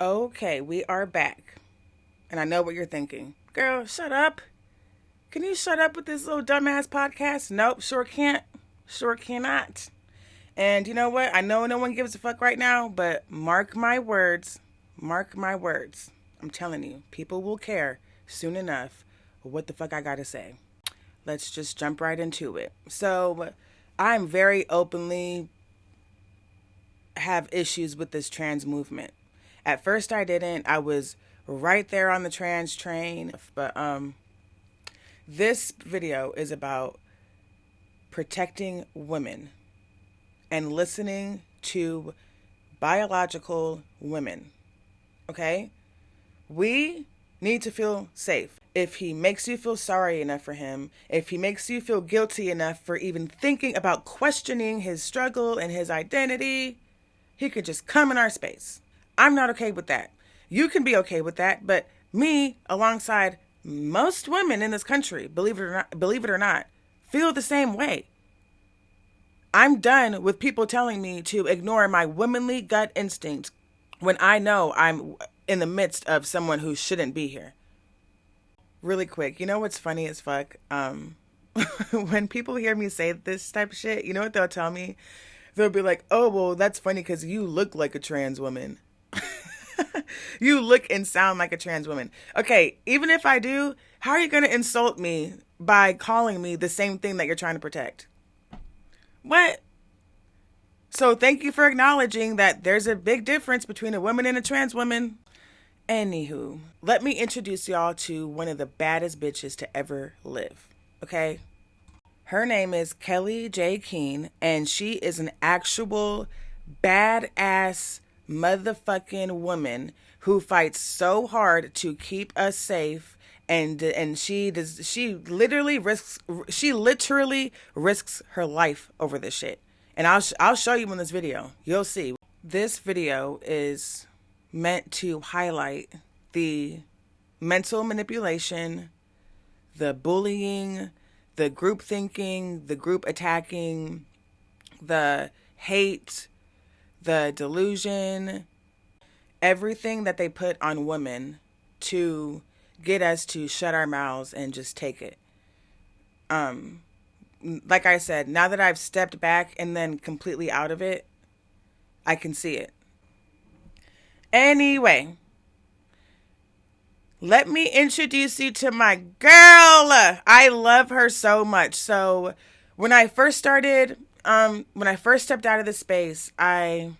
Okay, we are back. And I know what you're thinking. Girl, shut up. Can you shut up with this little dumbass podcast? Nope, sure can't. Sure cannot. And you know what? I know no one gives a fuck right now, but mark my words. Mark my words. I'm telling you, people will care soon enough what the fuck I gotta say. Let's just jump right into it. So, I'm very openly have issues with this trans movement. At first I didn't. I was right there on the trans train, but this video is about protecting women and listening to biological women. Okay? We need to feel safe. If he makes you feel sorry enough for him, if he makes you feel guilty enough for even thinking about questioning his struggle and his identity, he could just come in our space. I'm not okay with that. You can be okay with that, but me, alongside most women in this country, believe it or not, feel the same way. I'm done with people telling me to ignore my womanly gut instinct when I know I'm in the midst of someone who shouldn't be here. Really quick, you know what's funny as fuck? When people hear me say this type of shit, you know what they'll tell me? They'll be like, oh, well, that's funny because you look like a trans woman. You look and sound like a trans woman. Okay, even if I do, how are you going to insult me by calling me the same thing that you're trying to protect? What? So thank you for acknowledging that there's a big difference between a woman and a trans woman. Anywho, let me introduce y'all to one of the baddest bitches to ever live, okay? Her name is Kelly J. Keene, and she is an actual badass motherfucking woman who fights so hard to keep us safe, and she literally risks her life over this shit. And I'll show you in this video. You'll see. This video is meant to highlight the mental manipulation, the bullying, the group thinking, the group attacking, the hate, the delusion, everything that they put on women to get us to shut our mouths and just take it. Like I said, now that I've stepped back and then completely out of it, I can see it. Anyway, let me introduce you to my girl. I love her so much. So when I first stepped out of this space, I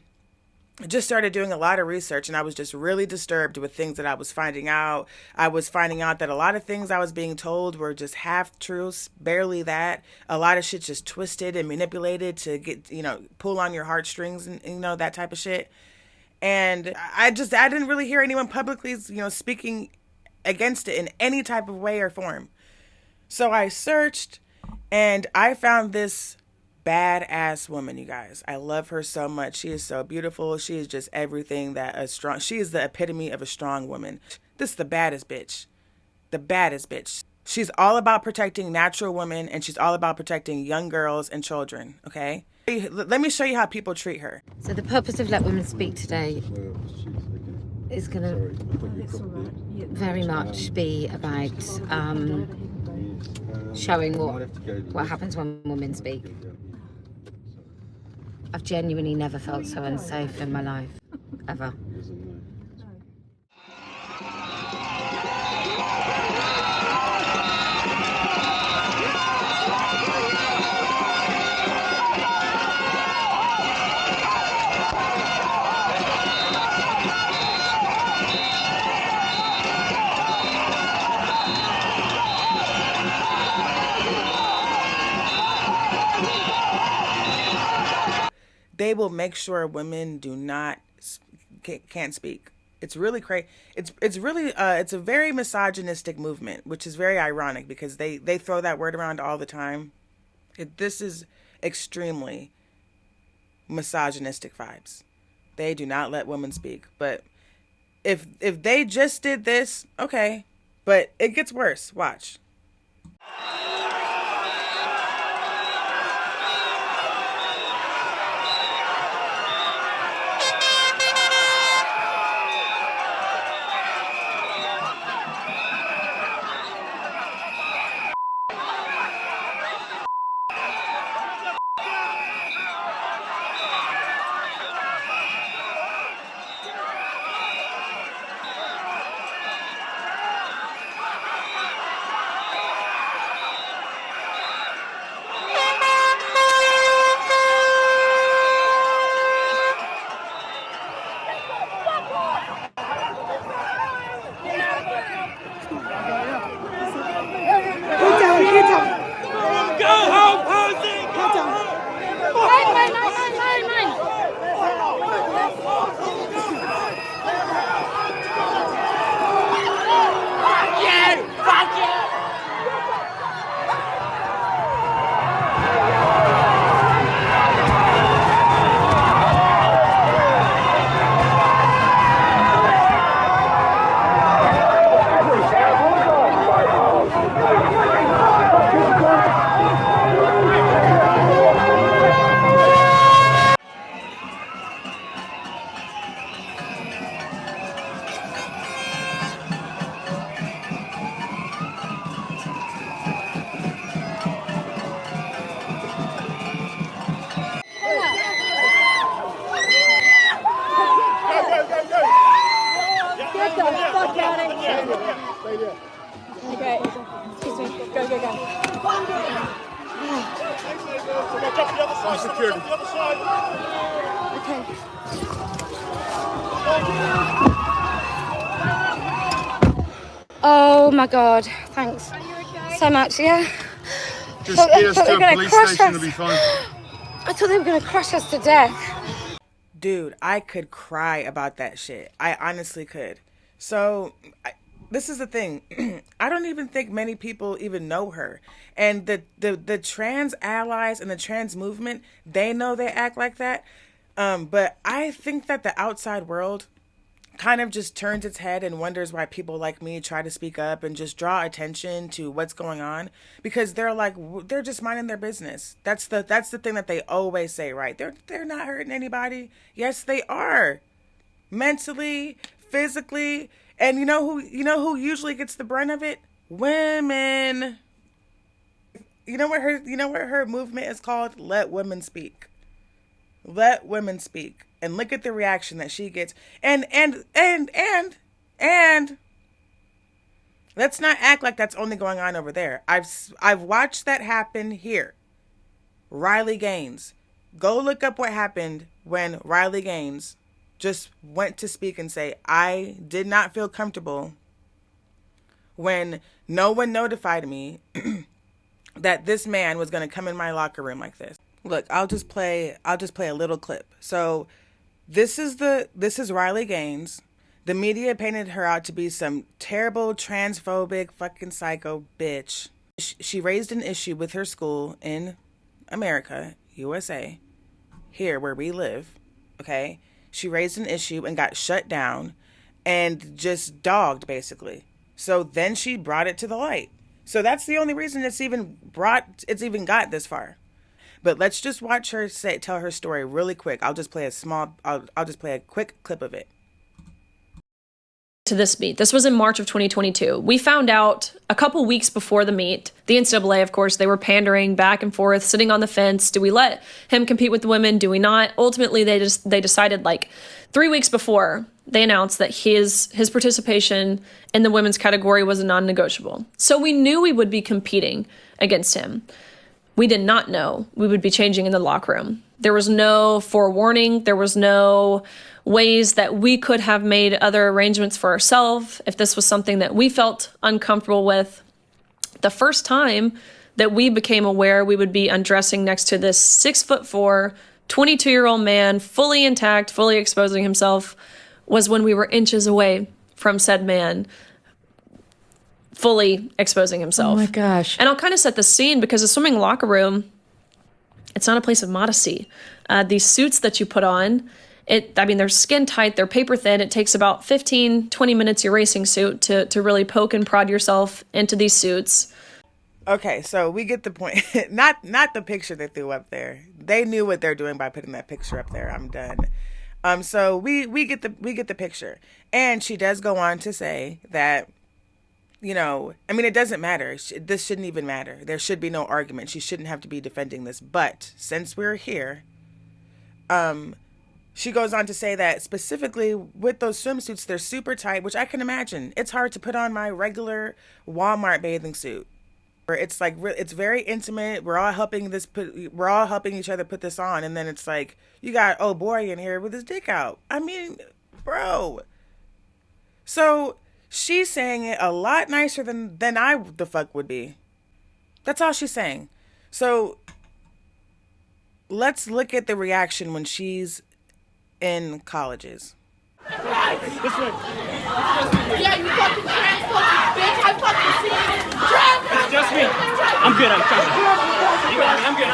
just started doing a lot of research, and I was just really disturbed with things that I was finding out. I was finding out that a lot of things I was being told were just half truths, barely that. A lot of shit just twisted and manipulated to get, pull on your heartstrings and, that type of shit. And I didn't really hear anyone publicly, speaking against it in any type of way or form. So I searched and I found this badass woman, you guys. I love her so much. She is so beautiful. She is just everything that she is the epitome of a strong woman. This is the baddest bitch. The baddest bitch. She's all about protecting natural women, and she's all about protecting young girls and children, okay? Let me show you how people treat her. So the purpose of Let Women Speak today is going to very much be about showing what happens when women speak. I've genuinely never felt so unsafe in my life, ever. They will make sure women can't speak. It's really crazy. It's really it's a very misogynistic movement, which is very ironic because they throw that word around all the time. This is extremely misogynistic vibes. They do not let women speak. But if they just did this, okay. But it gets worse. Watch. Okay. Excuse me. Go, go, go. Security. Okay. Oh my God. Thanks so much, yeah? Just get us to a police station to be fine. I thought they were going to crush us to death. Dude, I could cry about that shit. I honestly could. So, this is the thing. I don't even think many people even know her. And the trans allies and the trans movement, they know they act like that. But I think that the outside world kind of just turns its head and wonders why people like me try to speak up and just draw attention to what's going on, because they're just minding their business. That's the thing that they always say, right? They're not hurting anybody. Yes, they are. Mentally, physically, and you know who usually gets the brunt of it? Women. You know what her movement is called? Let women speak. Let women speak. And look at the reaction that she gets. And let's not act like that's only going on over there. I've watched that happen here. Riley Gaines. Go look up what happened when Riley Gaines just went to speak and say, I did not feel comfortable when no one notified me that this man was going to come in my locker room like this. Look, I'll just play a little clip. So this is Riley Gaines. The media painted her out to be some terrible transphobic fucking psycho bitch. She raised an issue with her school in America, USA, here where we live, okay? She raised an issue and got shut down and just dogged, basically. So then she brought it to the light. So that's the only reason it's even got this far. But let's just watch her tell her story really quick. I'll just play a quick clip of it. To this meet. This was in March of 2022. We found out a couple weeks before the meet. The NCAA, of course, they were pandering back and forth, sitting on the fence. Do we let him compete with the women? Do we not? Ultimately, they decided like 3 weeks before they announced that his participation in the women's category was a non-negotiable. So we knew we would be competing against him. We did not know we would be changing in the locker room. There was no forewarning. There was no ways that we could have made other arrangements for ourselves if this was something that we felt uncomfortable with. The first time that we became aware we would be undressing next to this 6'4", 22-year-old man, fully intact, fully exposing himself, was when we were inches away from said man fully exposing himself. Oh my gosh. And I'll kind of set the scene because the swimming locker room, it's not a place of modesty. These suits that you put on, they're skin tight, they're paper thin. It takes about 15, 20 minutes, your racing suit, to really poke and prod yourself into these suits. Okay, so we get the point. not the picture they threw up there. They knew what they're doing by putting that picture up there. I'm done. So we get the picture. And she does go on to say that, it doesn't matter. This shouldn't even matter. There should be no argument. She shouldn't have to be defending this. But since we're here, she goes on to say that specifically with those swimsuits, they're super tight, which I can imagine. It's hard to put on my regular Walmart bathing suit. It's like, it's very intimate. We're all helping each other put this on. And then it's like, you got oh boy in here with his dick out. I mean, bro. So she's saying it a lot nicer than I the fuck would be. That's all she's saying. So let's look at the reaction when she's in colleges. This way. Yeah, you fucking transphobic bitch. I fucking see you. It's just me. I'm good. I'm trying. You got me. I'm good.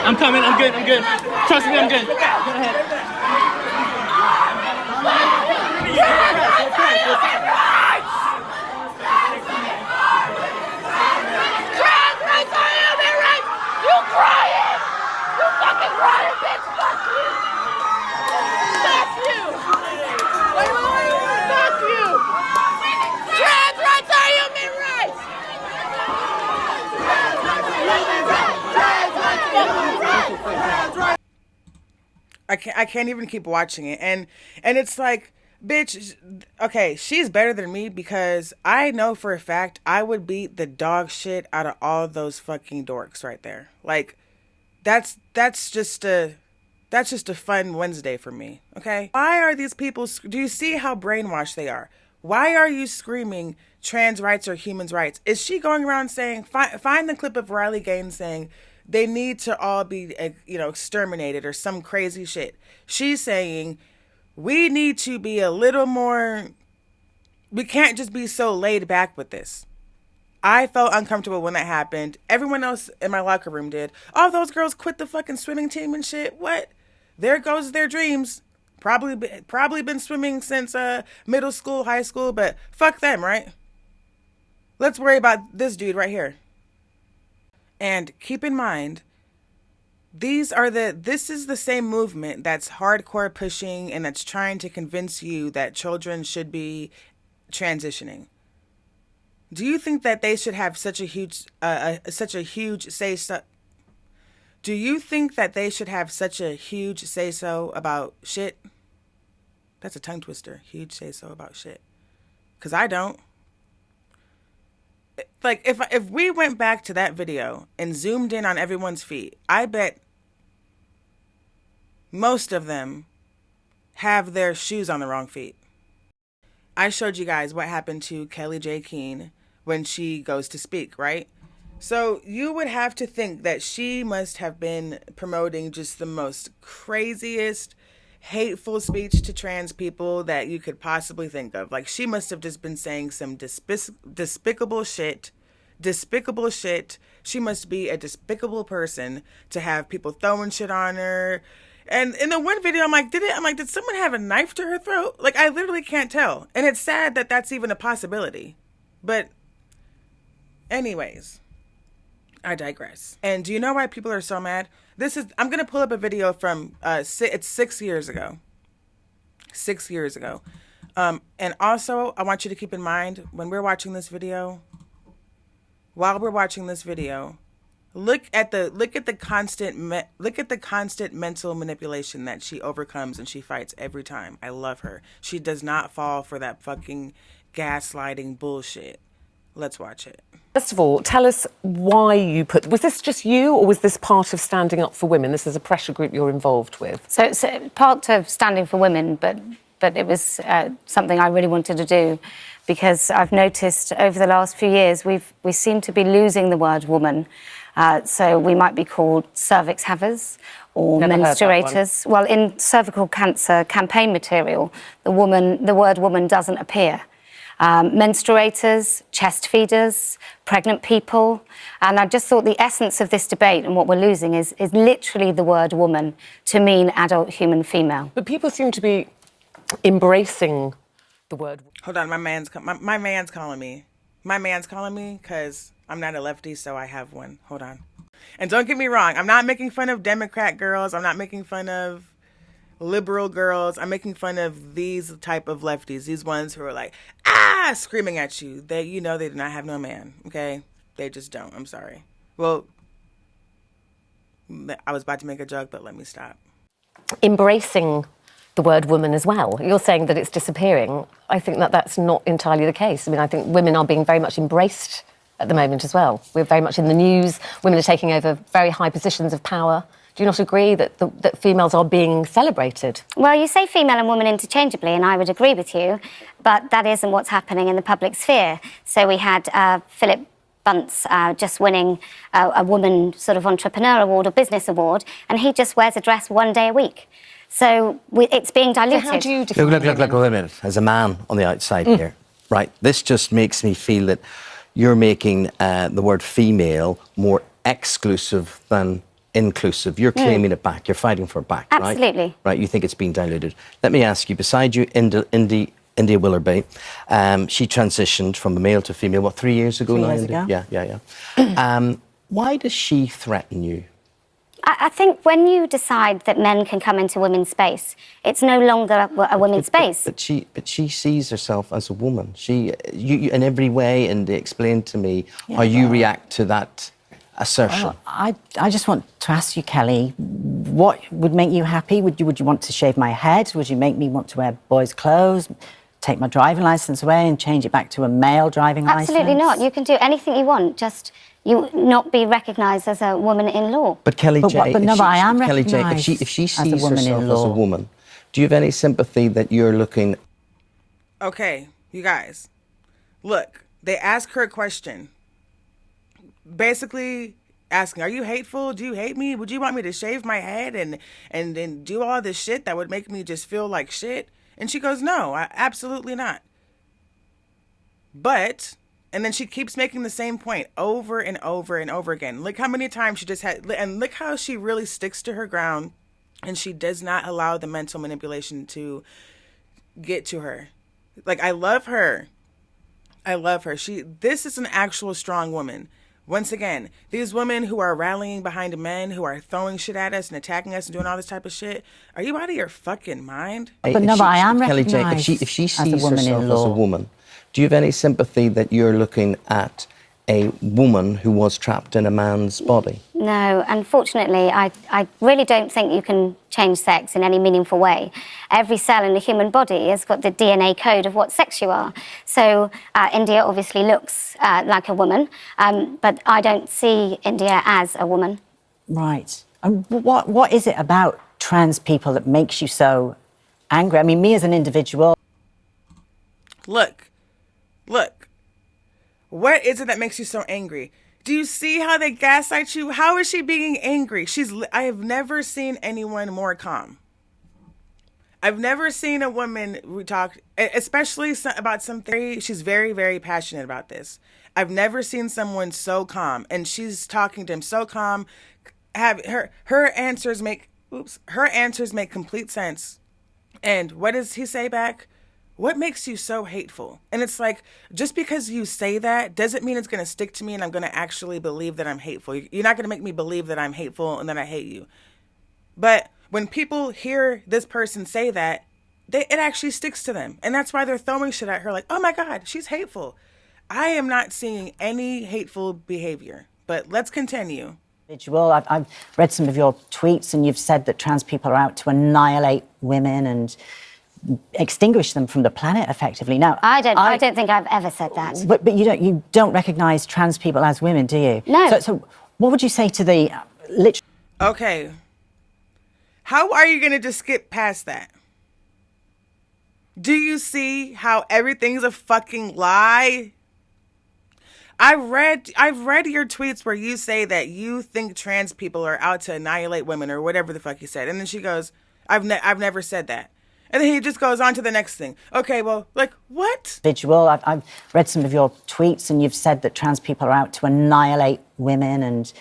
I'm coming. I'm good. Trust me, I'm good. Go ahead. I can't even keep watching it. And it's like, bitch, okay, she's better than me because I know for a fact I would beat the dog shit out of all those fucking dorks right there. Like, that's just a fun Wednesday for me, okay? Why are these people, do you see how brainwashed they are? Why are you screaming trans rights or human rights? Is she going around saying, find the clip of Riley Gaines saying they need to all be, exterminated or some crazy shit. She's saying we need to be a little more, we can't just be so laid back with this. I felt uncomfortable when that happened. Everyone else in my locker room did. All those girls quit the fucking swimming team and shit. What? There goes their dreams. Probably been swimming since middle school, high school, but fuck them, right? Let's worry about this dude right here. And keep in mind, this is the same movement that's hardcore pushing and that's trying to convince you that children should be transitioning. Do you think that they should have such a huge say so? Do you think that they should have such a huge say so about shit? That's a tongue twister. Huge say so about shit. 'Cause I don't. Like, if we went back to that video and zoomed in on everyone's feet, I bet most of them have their shoes on the wrong feet. I showed you guys what happened to Kelly J. Keene when she goes to speak, right? So you would have to think that she must have been promoting just the most craziest, hateful speech to trans people that you could possibly think of. Like, she must have just been saying some despicable shit. She must be a despicable person to have people throwing shit on her. And in the one video, I'm like, did someone have a knife to her throat? Like, I literally can't tell. And it's sad that that's even a possibility. But anyways, I digress. And do you know why people are so mad? I'm going to pull up a video from, it's 6 years ago. 6 years ago. And also, I want you to keep in mind, when we're watching this video, while we're watching this video, look at the constant mental manipulation that she overcomes and she fights every time. I love her. She does not fall for that fucking gaslighting bullshit. Let's watch it. First of all, tell us why you was this just you or was this part of Standing Up for Women? This is a pressure group you're involved with. So it's part of Standing for Women, but it was something I really wanted to do because I've noticed over the last few years we seem to be losing the word woman. So we might be called cervix havers or menstruators. Well, in cervical cancer campaign material, the word woman doesn't appear. Menstruators, chest feeders, pregnant people. And I just thought the essence of this debate and what we're losing is literally the word woman to mean adult human female. But people seem to be embracing the word. Hold on, my man's calling me. My man's calling me because I'm not a lefty, so I have one. Hold on. And don't get me wrong, I'm not making fun of Democrat girls. I'm not making fun of liberal girls. I'm making fun of these type of lefties, these ones who are like, screaming at you. They do not have no man, okay? They just don't. I'm sorry. Well, I was about to make a joke, but let me stop. Embracing the word woman as well. You're saying that it's disappearing. I think that that's not entirely the case. I mean, I think women are being very much embraced at the moment as well. We're very much in the news. Women are taking over very high positions of power. Do you not agree that that females are being celebrated? Well, you say female and woman interchangeably, and I would agree with you, but that isn't what's happening in the public sphere. So we had Philip Bunce just winning a woman sort of entrepreneur award or business award, and he just wears a dress one day a week. So it's being diluted. So how do you define look, wait a minute. As a man on the outside here, right, this just makes me feel that you're making the word female more exclusive than inclusive. You're claiming it back. You're fighting for it back, right? Absolutely. Right, you think it's been diluted. Let me ask you, beside you, India Willoughby, she transitioned from a male to female, 3 years ago now? 3 years ago. Yeah. Why does she threaten you? I think when you decide that men can come into women's space, it's no longer a women's space. But she sees herself as a woman. You in every way, and explain to me how you react to that assertion. I just want to ask you, Kelly, what would make you happy? Would you want to shave my head? Would you make me want to wear boys' clothes? Take my driving licence away and change it back to a male driving licence? Absolutely not. You can do anything you want, just you not be recognised as a woman in law. But Kelly J, I am Kelly J, recognised if she as a sees woman herself in as a law. woman, do you have any sympathy that you're looking? Okay, you guys, look, they ask her a question. Basically asking, are you hateful? Do you hate me? Would you want me to shave my head and do all this shit that would make me just feel like shit? And she goes, no, absolutely not. But, and then she keeps making the same point over and over and over again. Look how many times she just had, and look how she really sticks to her ground, and she does not allow the mental manipulation to get to her. Like, I love her. I love her. This is an actual strong woman. Once again, these women who are rallying behind men, who are throwing shit at us and attacking us and doing all this type of shit, are you out of your fucking mind? But I am Kelly J, recognised if she as a sees woman in herself as a law. woman, do you have any sympathy that you're looking at a woman who was trapped in a man's body? No, unfortunately, I really don't think you can change sex in any meaningful way. Every cell in the human body has got the DNA code of what sex you are. So India obviously looks like a woman, but I don't see India as a woman. Right. And what is it about trans people that makes you so angry? I mean, me as an individual... Look. What is it that makes you so angry? Do you see how they gaslight you? How is she being angry? I have never seen anyone more calm. I've never seen a woman talk, especially about something. She's very, very passionate about this. I've never seen someone so calm, and she's talking to him so calm. Her answers make complete sense. And what does he say back? What makes you so hateful? And it's like, just because you say that doesn't mean it's going to stick to me and I'm going to actually believe that I'm hateful. You're not going to make me believe that I'm hateful and that I hate you. But when people hear this person say that, it actually sticks to them. And that's why they're throwing shit at her like, oh my God, she's hateful. I am not seeing any hateful behavior. But let's continue. I've read some of your tweets and you've said that trans people are out to annihilate women and extinguish them from the planet effectively. Now, I don't think I've ever said that. But you don't recognise trans people as women, do you? No. So what would you say to the Okay. How are you going to just skip past that? Do you see how everything's a fucking lie? I've read your tweets where you say that you think trans people are out to annihilate women or whatever the fuck you said. And then she goes, I've never said that. And then he just goes on to the next thing. Okay, well, like, what? I've read some of your tweets and you've said that trans people are out to annihilate women and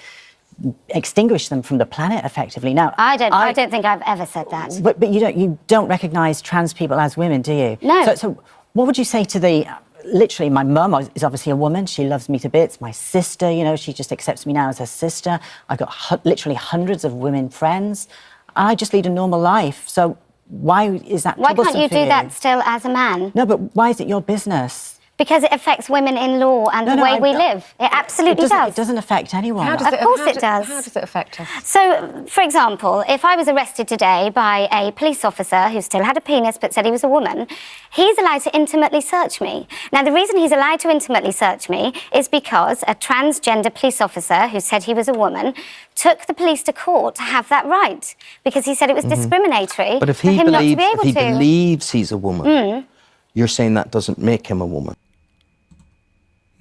extinguish them from the planet effectively. Now, I don't think I've ever said that. But you don't recognise trans people as women, do you? No. So what would you say to the... Literally, my mum is obviously a woman. She loves me to bits. My sister, she just accepts me now as her sister. I've got literally hundreds of women friends. I just lead a normal life. So why is that troublesome for you? Why can't you do that still as a man? No, but why is it your business? Because it affects women in law and the way we live. It absolutely does. It doesn't affect anyone. Of course it does. How does it affect us? So, for example, if I was arrested today by a police officer who still had a penis but said he was a woman, he's allowed to intimately search me. Now, the reason he's allowed to intimately search me is because a transgender police officer who said he was a woman took the police to court to have that right because he said it was discriminatory But if for he him not to be able to. believes he's a woman, you're saying that doesn't make him a woman.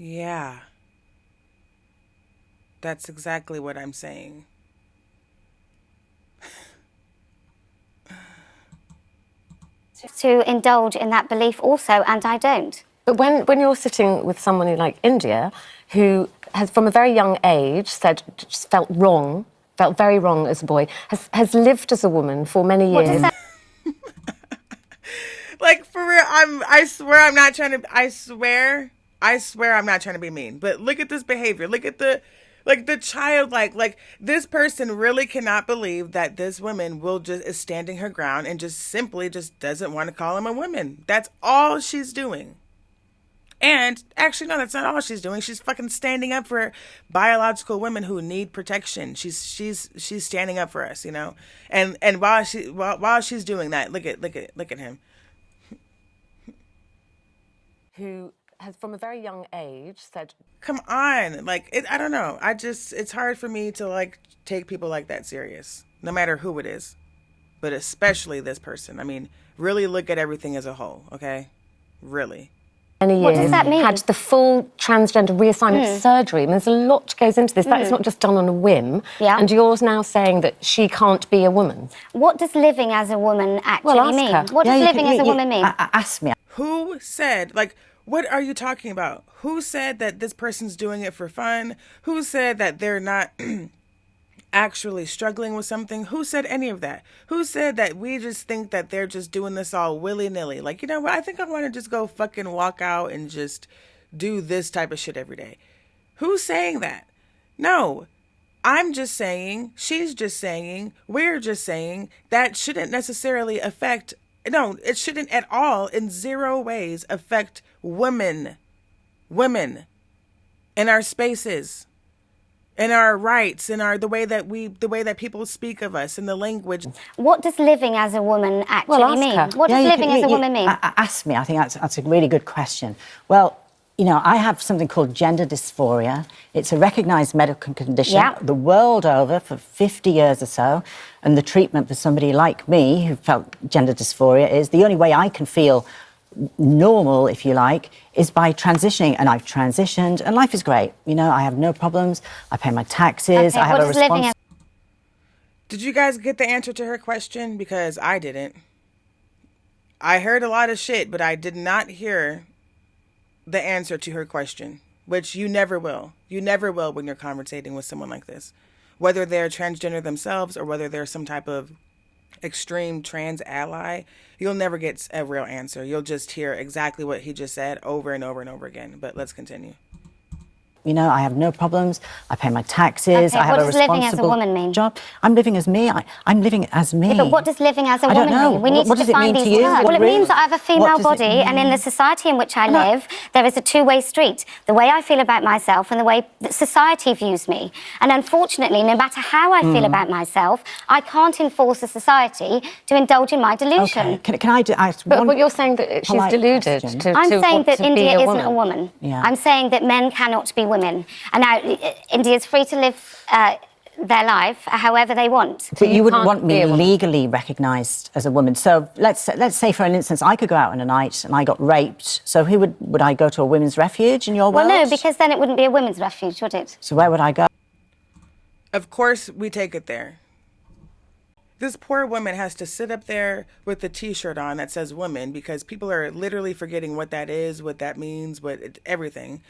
Yeah. That's exactly what I'm saying. To indulge in that belief also, and I don't. But when you're sitting with someone like India, who has from a very young age felt very wrong as a boy, has lived as a woman for many years. What does that... Like, for real, I swear I'm not trying to, I swear I'm not trying to be mean, but look at this behavior. Look at the childlike, like this person really cannot believe that this woman is standing her ground and just simply doesn't want to call him a woman. That's all she's doing. And actually, no, that's not all she's doing. She's fucking standing up for biological women who need protection. She's standing up for us, you know. And while she's doing that, look at him. Who has, from a very young age, said, Come on, like I don't know. It's hard for me to like take people like that serious, no matter who it is, but especially this person. I mean, really look at everything as a whole, okay? Really. What does that mean? Had the full transgender reassignment surgery. I mean, there's a lot goes into this. That is not just done on a whim. Yeah. And you're now saying that she can't be a woman. What does living as a woman actually Well, ask mean? her. What does living as a woman mean? Ask me. Who said, like, what are you talking about? Who said that this person's doing it for fun? Who said that they're not actually struggling with something? Who said any of that? Who said that we just think that they're just doing this all willy-nilly? Like, you know what? I think I want to just go fucking walk out and just do this type of shit every day. Who's saying that? No. I'm just saying, she's just saying, we're just saying that shouldn't necessarily affect, no, it shouldn't at all in zero ways affect women in our spaces, in our rights, in the way that people speak of us, in the language. What does living as a woman actually mean? her. What does living as a woman mean? Ask me. I think that's a really good question. Well, you know, I have something called gender dysphoria. It's a recognised medical condition the world over for 50 years or so. And the treatment for somebody like me who felt gender dysphoria is the only way I can feel normal, if you like, is by transitioning. And I've transitioned and life is great. You know, I have no problems. I pay my taxes. I have a response. Did you guys get the answer to her question? Because I didn't. I heard a lot of shit, but I did not hear the answer to her question, which you never will. You never will when you're conversating with someone like this, whether they're transgender themselves or whether they're some type of extreme trans ally. You'll never get a real answer. You'll just hear exactly what he just said over and over and over again. But let's continue. You know, I have no problems. I pay my taxes. I have a responsible living as a woman mean? job. I'm living as me. I'm living as me. Yeah, but what does living as a I don't woman know. mean? We need What to does it define mean to these you? words. Well, it means that I have a female body, and in the society in which I live, there is a two-way street. The way I feel about myself and the way that society views me. And unfortunately, no matter how I feel about myself, I can't enforce a society to indulge in my delusion. Okay. Can I ask But one what you're saying that she's polite deluded question? I'm saying want that to be India a isn't woman. a woman. Yeah. I'm saying that men cannot be women. And now India is free to live their life however they want. But you wouldn't can't want be me a woman. legally recognised as a woman. So let's say, for an instance, I could go out on a night and I got raped. So who would I go to a women's refuge in your world? Well, no, because then it wouldn't be a women's refuge, would it? So where would I go? Of course, we take it there. This poor woman has to sit up there with the T-shirt on that says woman because people are literally forgetting what that is, what that means, everything.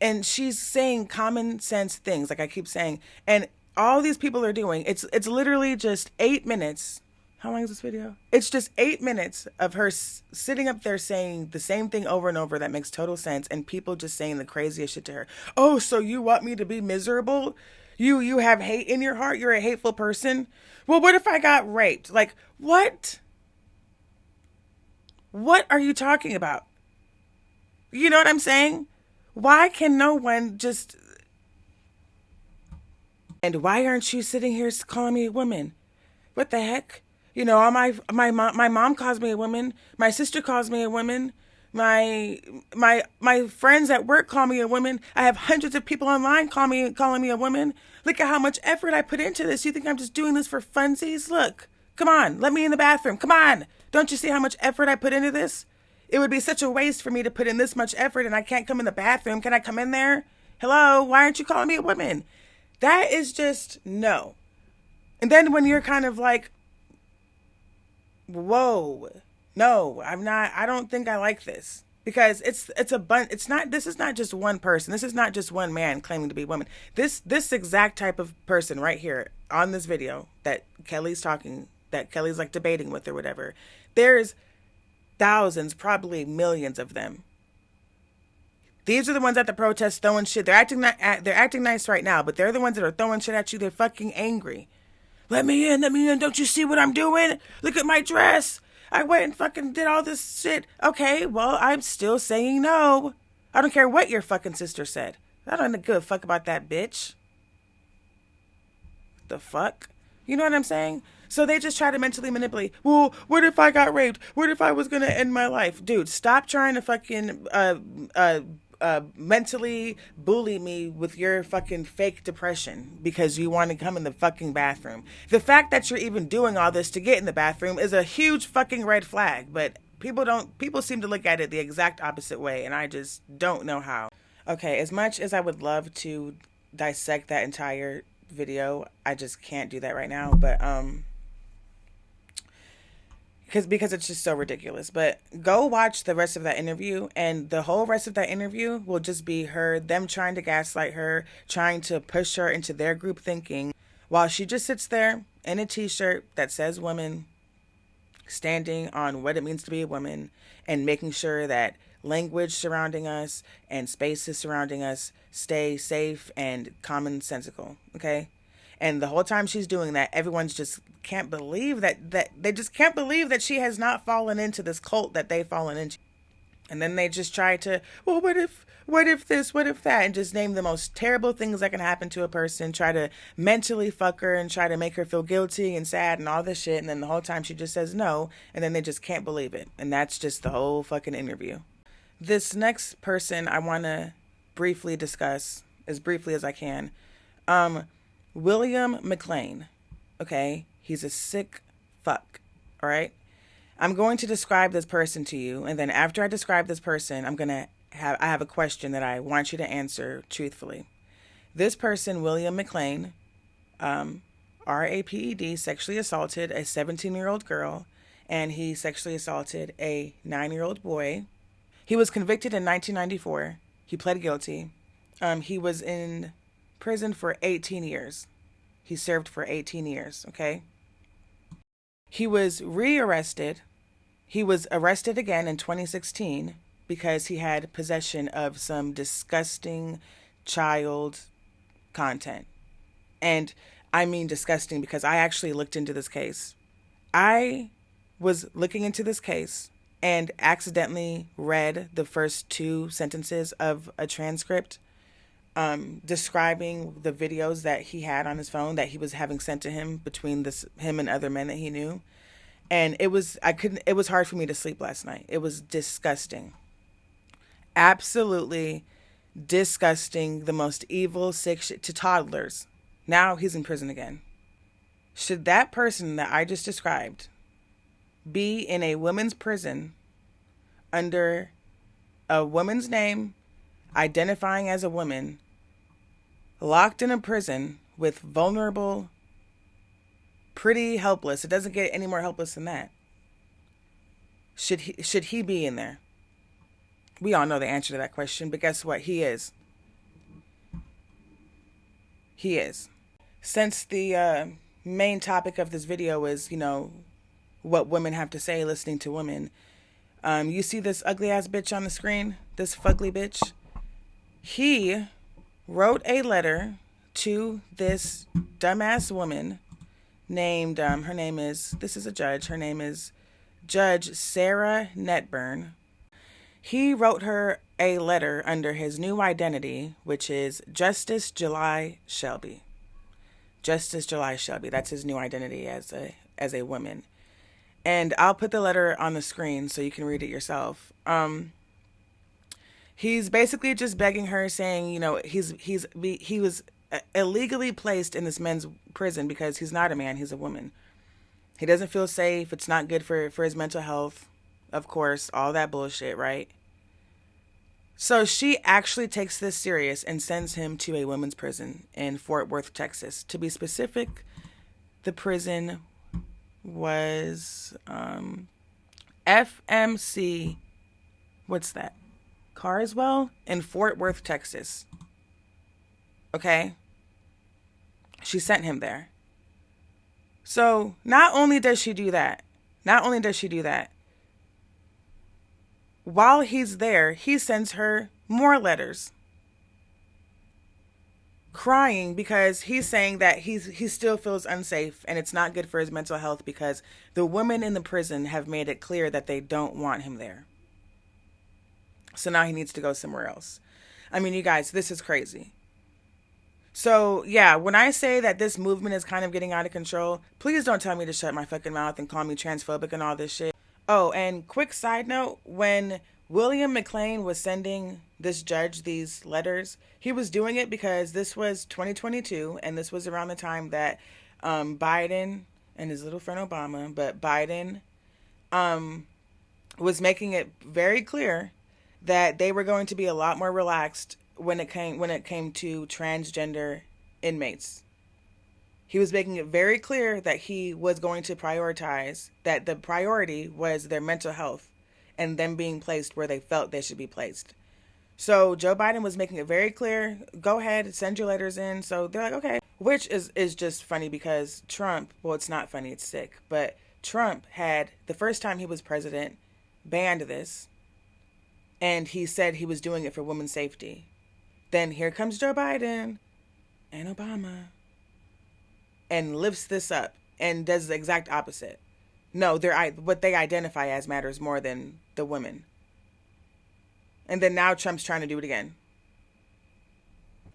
And she's saying common sense things, like I keep saying. And all these people are doing, it's literally just 8 minutes. How long is this video? It's just 8 minutes of her sitting up there saying the same thing over and over that makes total sense, and people just saying the craziest shit to her. Oh, so you want me to be miserable? You have hate in your heart? You're a hateful person? Well, what if I got raped? Like, what? What are you talking about? You know what I'm saying? Why can no one just... And why aren't you sitting here calling me a woman? What the heck? You know, my mom calls me a woman. My sister calls me a woman. My friends at work call me a woman. I have hundreds of people online calling me a woman. Look at how much effort I put into this. You think I'm just doing this for funsies? Look, come on, let me in the bathroom. Come on. Don't you see how much effort I put into this? It would be such a waste for me to put in this much effort and I can't come in the bathroom. Can I come in there? Hello, why aren't you calling me a woman? That is just no. And then when you're kind of like, whoa, no, I'm not, I don't think I like this. Because it's a bunch, this is not just one person. This is not just one man claiming to be a woman. This exact type of person right here on this video that Kelly's like debating with or whatever, there's thousands, probably millions of them. These are the ones at the protest throwing shit. They're acting nice right now, but they're the ones that are throwing shit at you. They're fucking angry. Let me in. Don't you see what I'm doing? Look at my dress. I went and fucking did all this shit. Okay, well, I'm still saying no. I don't care what your fucking sister said. I don't give a fuck about that bitch. The fuck? You know what I'm saying? So they just try to mentally manipulate. Well, what if I got raped? What if I was gonna end my life? Dude, stop trying to fucking mentally bully me with your fucking fake depression because you want to come in the fucking bathroom. The fact that you're even doing all this to get in the bathroom is a huge fucking red flag, but people seem to look at it the exact opposite way, and I just don't know how. Okay, as much as I would love to dissect that entire video, I just can't do that right now, but because it's just so ridiculous. But go watch the rest of that interview, and the whole rest of that interview will just be them trying to gaslight her, trying to push her into their group thinking, while she just sits there in a t-shirt that says woman, standing on what it means to be a woman, and making sure that language surrounding us and spaces surrounding us stay safe and commonsensical, okay? And the whole time she's doing that, everyone's just can't believe that they just can't believe that she has not fallen into this cult that they've fallen into. And then they just try to, well, what if this, what if that, and just name the most terrible things that can happen to a person, try to mentally fuck her and try to make her feel guilty and sad and all this shit. And then the whole time she just says no, and then they just can't believe it. And that's just the whole fucking interview. This next person I want to briefly discuss, as briefly as I can. William McLean. Okay? He's a sick fuck. All right? I'm going to describe this person to you, and then after I describe this person, I have a question that I want you to answer truthfully. This person, William McLean, RAPED, sexually assaulted a 17-year-old girl, and he sexually assaulted a 9-year-old boy. He was convicted in 1994. He pled guilty. He was in prison for 18 years. He served for 18 years, okay? He was rearrested. He was arrested again in 2016 because he had possession of some disgusting child content. And I mean disgusting because I actually looked into this case. I was looking into this case and accidentally read the first 2 sentences of a transcript describing the videos that he had on his phone that he was having sent to him between him and other men that he knew. And it was hard for me to sleep last night. It was disgusting. Absolutely disgusting. The most evil, sick shit to toddlers. Now he's in prison again. Should that person that I just described be in a women's prison under a woman's name, identifying as a woman, locked in a prison with vulnerable, pretty helpless. It doesn't get any more helpless than that. Should he be in there? We all know the answer to that question, but guess what? He is. He is. Since the main topic of this video is, what women have to say listening to women, you see this ugly ass bitch on the screen? This fugly bitch? He wrote a letter to this dumbass woman named, her name is Judge Sarah Netburn. He wrote her a letter under his new identity, which is Justice July Shelby. Justice July Shelby. That's his new identity as a woman. And I'll put the letter on the screen so you can read it yourself. He's basically just begging her, saying, he was illegally placed in this men's prison because he's not a man, he's a woman. He doesn't feel safe. It's not good for his mental health. Of course, all that bullshit, right? So she actually takes this serious and sends him to a women's prison in Fort Worth, Texas. To be specific, the prison was FMC, what's that? Carswell in Fort Worth, Texas. Okay? She sent him there. So not only does she do that, while he's there, he sends her more letters crying because he's saying that he still feels unsafe and it's not good for his mental health because the women in the prison have made it clear that they don't want him there. So now he needs to go somewhere else. I mean, you guys, this is crazy. So, yeah, when I say that this movement is kind of getting out of control, please don't tell me to shut my fucking mouth and call me transphobic and all this shit. Oh, and quick side note, when William McLean was sending this judge these letters, he was doing it because this was 2022, and this was around the time that Biden and his little friend Obama, but Biden was making it very clear that they were going to be a lot more relaxed when it came to transgender inmates. He was making it very clear that he was going to prioritize, that the priority was their mental health and them being placed where they felt they should be placed. So Joe Biden was making it very clear, go ahead, send your letters in. So they're like, okay, which is just funny because Trump, well, it's not funny, it's sick, but Trump had, the first time he was president, banned this, and he said he was doing it for women's safety. Then here comes Joe Biden and Obama and lifts this up and does the exact opposite. No, what they identify as matters more than the women. And then now Trump's trying to do it again.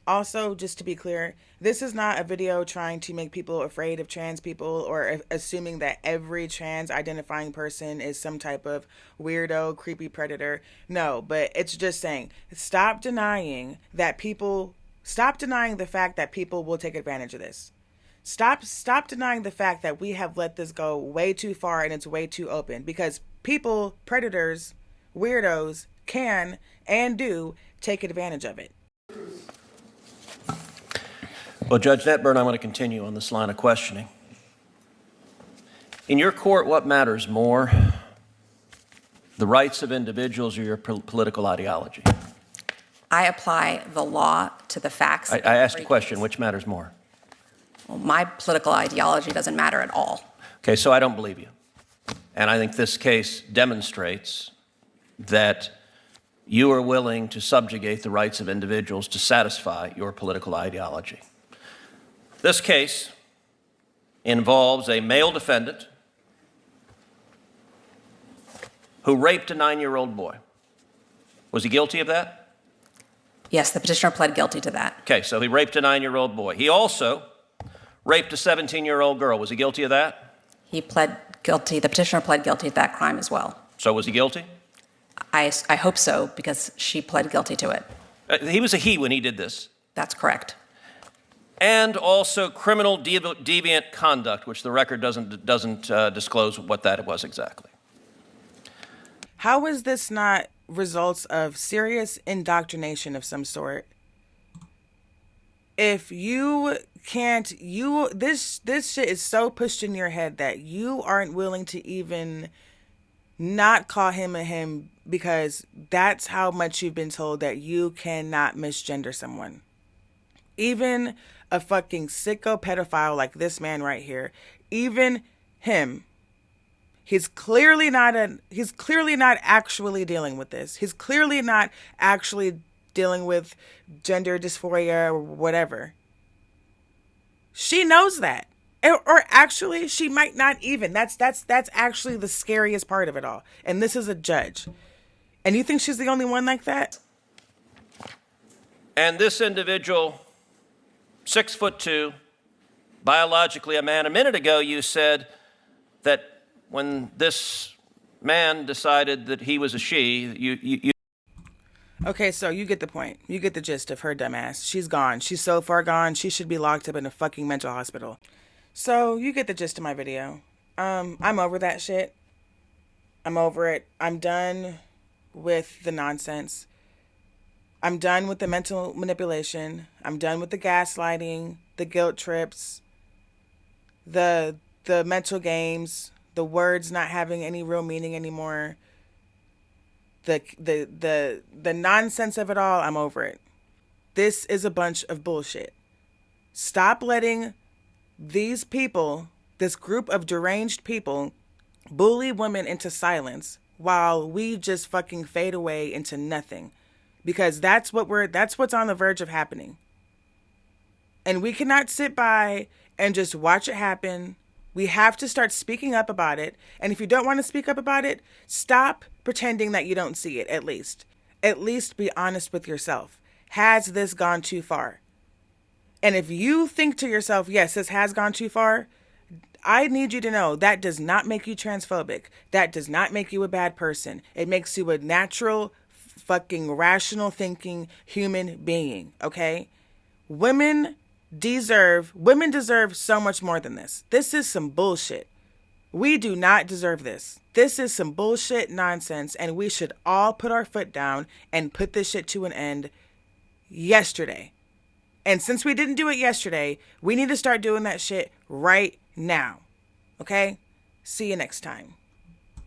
Also, just to be clear, this is not a video trying to make people afraid of trans people or assuming that every trans identifying person is some type of weirdo, creepy predator. No, but it's just saying, stop denying the fact that people will take advantage of this. Stop denying the fact that we have let this go way too far and it's way too open, because people, predators, weirdos can and do take advantage of it. Well, Judge Netburn, I'm going to continue on this line of questioning. In your court, what matters more, the rights of individuals or your political ideology? I apply the law to the facts. I asked a question, which matters more? Well, my political ideology doesn't matter at all. Okay, so I don't believe you. And I think this case demonstrates that you are willing to subjugate the rights of individuals to satisfy your political ideology. This case involves a male defendant who raped a 9-year-old boy. Was he guilty of that? Yes, the petitioner pled guilty to that. Okay, so he raped a 9-year-old boy. He also raped a 17-year-old girl. Was he guilty of that? He pled guilty. The petitioner pled guilty to that crime as well. So was he guilty? I hope so, because she pled guilty to it. He was a he when he did this. That's correct. And also criminal deviant conduct, which the record doesn't disclose what that was exactly. How is this not results of serious indoctrination of some sort? If you can't, this shit is so pushed in your head that you aren't willing to even not call him a him, because that's how much you've been told that you cannot misgender someone. Even a fucking sicko pedophile like this man right here, even him, he's clearly not actually dealing with this. He's clearly not actually dealing with gender dysphoria or whatever. She knows that. Or actually, she might not even. That's actually the scariest part of it all. And this is a judge. And you think she's the only one like that? And this individual, 6'2", biologically a man. A minute ago, you said that when this man decided that he was a she, you. Okay, so you get the point. You get the gist of her dumbass. She's gone. She's so far gone, she should be locked up in a fucking mental hospital. So you get the gist of my video. I'm over that shit. I'm over it. I'm done with the nonsense. I'm done with the mental manipulation. I'm done with the gaslighting, the guilt trips, the mental games, the words not having any real meaning anymore. The nonsense of it all, I'm over it. This is a bunch of bullshit. Stop letting these people, this group of deranged people, bully women into silence while we just fucking fade away into nothing. Because that's what's on the verge of happening. And we cannot sit by and just watch it happen. We have to start speaking up about it. And if you don't want to speak up about it, stop pretending that you don't see it, at least. At least be honest with yourself. Has this gone too far? And if you think to yourself, yes, this has gone too far, I need you to know that does not make you transphobic. That does not make you a bad person. It makes you a natural, fucking rational thinking human being, okay? Women deserve so much more than this. This is some bullshit. We do not deserve this. This is some bullshit nonsense, and we should all put our foot down and put this shit to an end yesterday. And since we didn't do it yesterday, we need to start doing that shit right now. Okay? See you next time.